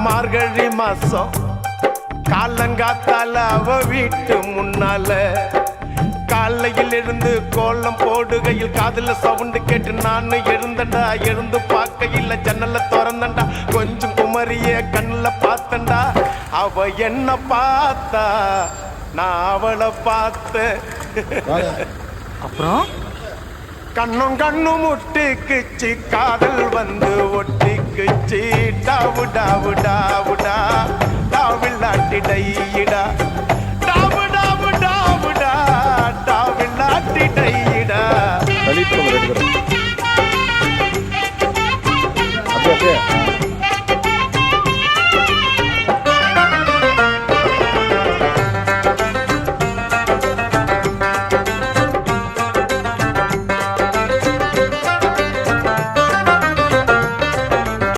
மார்கழி மாசம் காலங்காத்தால அவ வீட்டு முன்னால காலையில் இருந்து கோலம் போடுகையில் காதுல சவுண்டு கேட்டு நானு எழுந்தண்டா. எழுந்து பார்க்கையில் ஜன்னல திறந்தண்டா. கொஞ்சம் குமரிய கண்ணுல பார்த்தண்டா. அவ என்ன பார்த்தா, நான் அவளை பார்த்தேன். அப்புறம் கண்ணும் கண்ணும் முட்டிக்குச்சு, காதல் வந்து ஒட்டிக்குச்சு. டாவு டாவு டாவுடா டாவில்லாட்டி டையிட